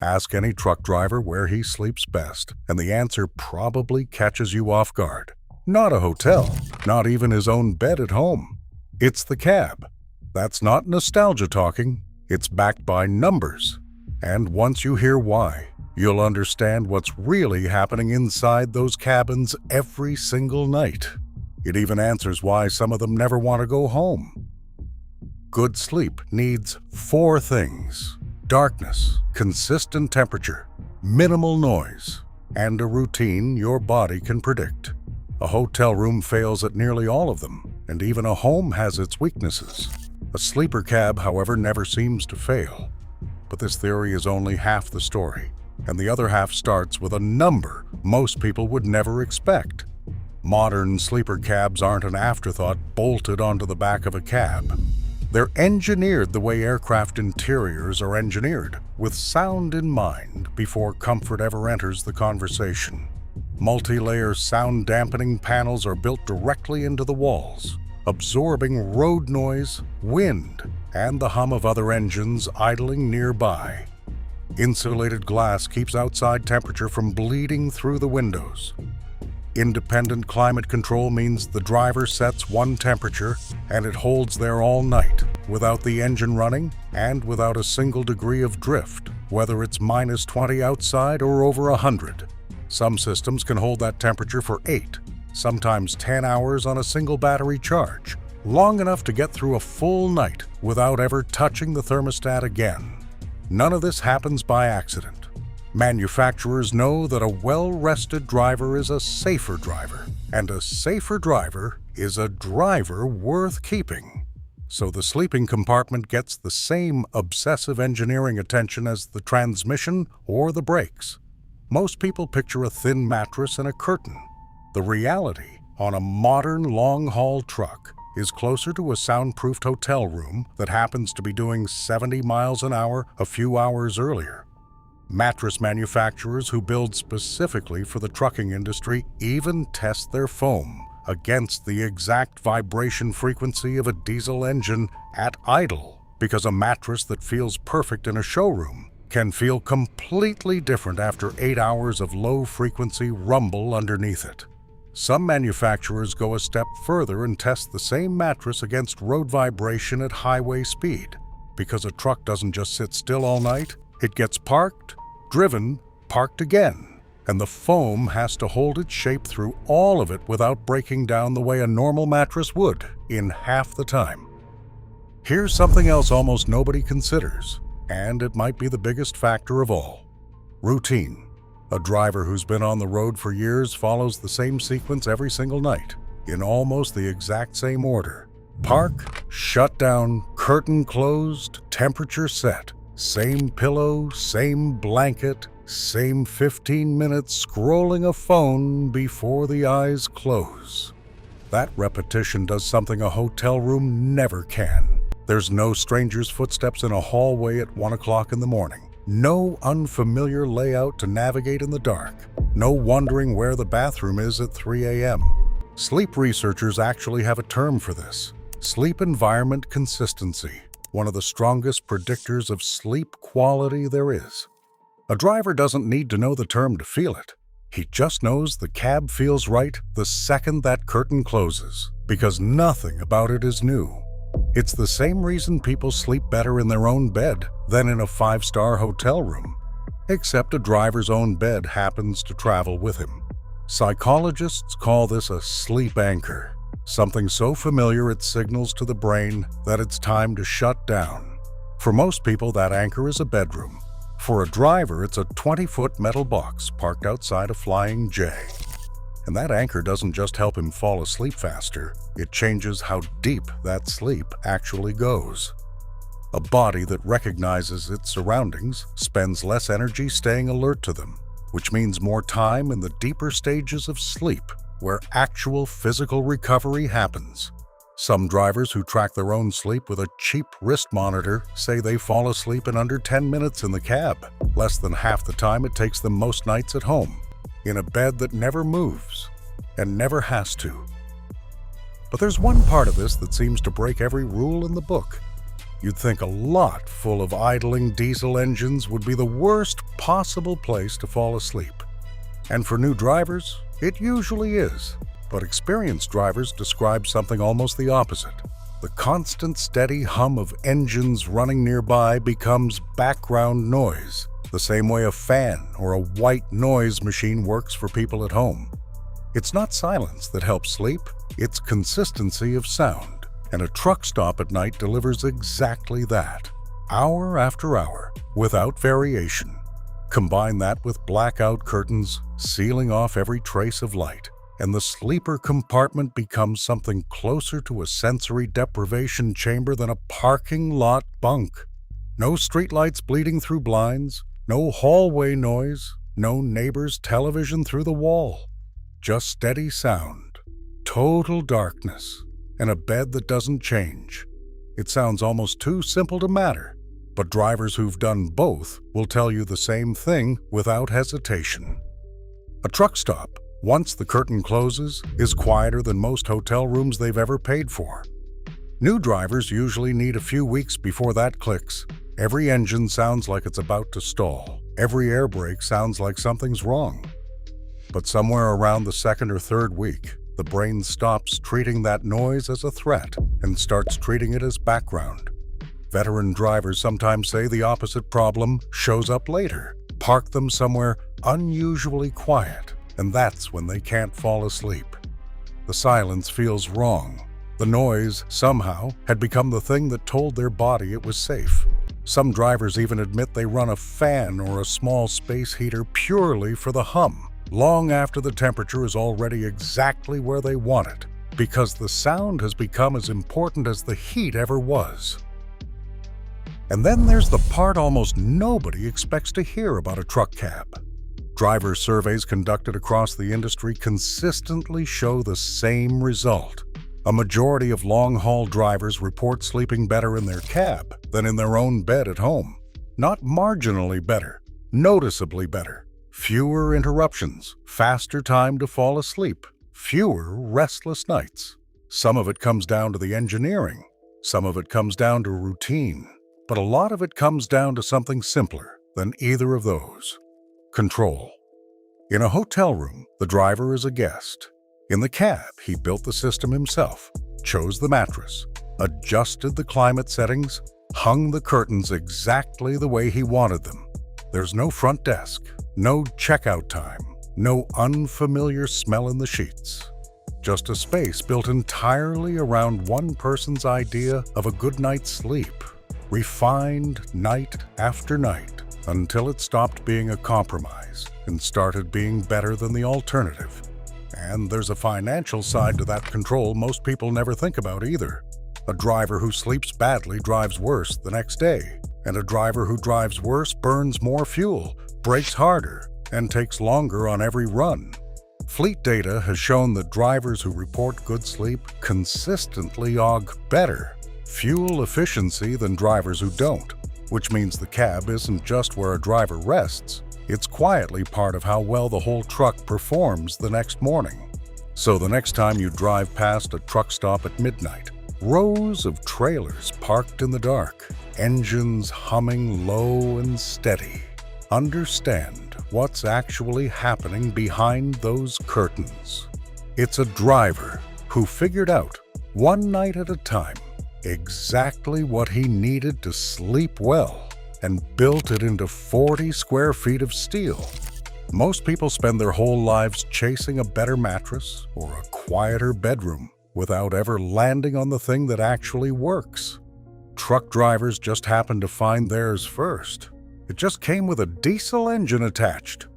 Ask any truck driver where he sleeps best, and the answer probably catches you off guard. Not a hotel, not even his own bed at home. It's the cab. That's not nostalgia talking, it's backed by numbers. And once you hear why, you'll understand what's really happening inside those cabins every single night. It even answers why some of them never want to go home. Good sleep needs 4 things: darkness, consistent temperature, minimal noise, and a routine your body can predict. A hotel room fails at nearly all of them, and even a home has its weaknesses. A sleeper cab, however, never seems to fail. But this theory is only half the story, and the other half starts with a number most people would never expect. Modern sleeper cabs aren't an afterthought bolted onto the back of a cab. They're engineered the way aircraft interiors are engineered, with sound in mind before comfort ever enters the conversation. Multi-layer sound dampening panels are built directly into the walls, absorbing road noise, wind, and the hum of other engines idling nearby. Insulated glass keeps outside temperature from bleeding through the windows. Independent climate control means the driver sets one temperature and it holds there all night, without the engine running and without a single degree of drift, whether it's -20 outside or over 100. Some systems can hold that temperature for 8, sometimes 10 hours on a single battery charge, long enough to get through a full night without ever touching the thermostat again. None of this happens by accident. Manufacturers know that a well-rested driver is a safer driver, and a safer driver is a driver worth keeping. So the sleeping compartment gets the same obsessive engineering attention as the transmission or the brakes. Most people picture a thin mattress and a curtain. The reality on a modern long-haul truck is closer to a soundproofed hotel room that happens to be doing 70 miles an hour a few hours earlier. Mattress manufacturers who build specifically for the trucking industry even test their foam against the exact vibration frequency of a diesel engine at idle, because a mattress that feels perfect in a showroom can feel completely different after 8 hours of low-frequency rumble underneath it. Some manufacturers go a step further and test the same mattress against road vibration at highway speed, because a truck doesn't just sit still all night. It gets parked, driven, parked again, and the foam has to hold its shape through all of it without breaking down the way a normal mattress would in half the time. Here's something else almost nobody considers, and it might be the biggest factor of all: routine. A driver who's been on the road for years follows the same sequence every single night, in almost the exact same order. Park, shut down, curtain closed, temperature set. Same pillow, same blanket, same 15 minutes scrolling a phone before the eyes close. That repetition does something a hotel room never can. There's no stranger's footsteps in a hallway at 1 o'clock in the morning. No unfamiliar layout to navigate in the dark. No wondering where the bathroom is at 3 a.m. Sleep researchers actually have a term for this: sleep environment consistency. One of the strongest predictors of sleep quality there is. A driver doesn't need to know the term to feel it. He just knows the cab feels right the second that curtain closes, because nothing about it is new. It's the same reason people sleep better in their own bed than in a 5-star hotel room, except a driver's own bed happens to travel with him. Psychologists call this a sleep anchor. Something so familiar it signals to the brain that it's time to shut down. For most people, that anchor is a bedroom. For a driver, it's a 20-foot metal box parked outside a Flying J. And that anchor doesn't just help him fall asleep faster, it changes how deep that sleep actually goes. A body that recognizes its surroundings spends less energy staying alert to them, which means more time in the deeper stages of sleep, where actual physical recovery happens. Some drivers who track their own sleep with a cheap wrist monitor say they fall asleep in under 10 minutes in the cab, less than half the time it takes them most nights at home, in a bed that never moves and never has to. But there's one part of this that seems to break every rule in the book. You'd think a lot full of idling diesel engines would be the worst possible place to fall asleep. And for new drivers, it usually is. But experienced drivers describe something almost the opposite. The constant steady hum of engines running nearby becomes background noise, the same way a fan or a white noise machine works for people at home. It's not silence that helps sleep, it's consistency of sound. And a truck stop at night delivers exactly that, hour after hour, without variation. Combine that with blackout curtains, sealing off every trace of light, and the sleeper compartment becomes something closer to a sensory deprivation chamber than a parking lot bunk. No streetlights bleeding through blinds, no hallway noise, no neighbor's television through the wall. Just steady sound, total darkness, and a bed that doesn't change. It sounds almost too simple to matter, but drivers who've done both will tell you the same thing without hesitation. A truck stop, once the curtain closes, is quieter than most hotel rooms they've ever paid for. New drivers usually need a few weeks before that clicks. Every engine sounds like it's about to stall. Every air brake sounds like something's wrong. But somewhere around the second or third week, the brain stops treating that noise as a threat and starts treating it as background. Veteran drivers sometimes say the opposite problem shows up later. Park them somewhere unusually quiet, and that's when they can't fall asleep. The silence feels wrong. The noise, somehow, had become the thing that told their body it was safe. Some drivers even admit they run a fan or a small space heater purely for the hum, long after the temperature is already exactly where they want it, because the sound has become as important as the heat ever was. And then there's the part almost nobody expects to hear about a truck cab. Driver surveys conducted across the industry consistently show the same result. A majority of long-haul drivers report sleeping better in their cab than in their own bed at home. Not marginally better, noticeably better. Fewer interruptions, faster time to fall asleep, fewer restless nights. Some of it comes down to the engineering, some of it comes down to routine, but a lot of it comes down to something simpler than either of those: control. In a hotel room, the driver is a guest. In the cab, he built the system himself, chose the mattress, adjusted the climate settings, hung the curtains exactly the way he wanted them. There's no front desk, no checkout time, no unfamiliar smell in the sheets. Just a space built entirely around one person's idea of a good night's sleep, refined night after night, until it stopped being a compromise and started being better than the alternative. And there's a financial side to that control most people never think about either. A driver who sleeps badly drives worse the next day, and a driver who drives worse burns more fuel, brakes harder, and takes longer on every run. Fleet data has shown that drivers who report good sleep consistently aug better fuel efficiency than drivers who don't, which means the cab isn't just where a driver rests, it's quietly part of how well the whole truck performs the next morning. So the next time you drive past a truck stop at midnight, rows of trailers parked in the dark, engines humming low and steady, understand what's actually happening behind those curtains. It's a driver who figured out, one night at a time, exactly what he needed to sleep well and built it into 40 square feet of steel. Most people spend their whole lives chasing a better mattress or a quieter bedroom without ever landing on the thing that actually works. Truck drivers just happen to find theirs first. It just came with a diesel engine attached.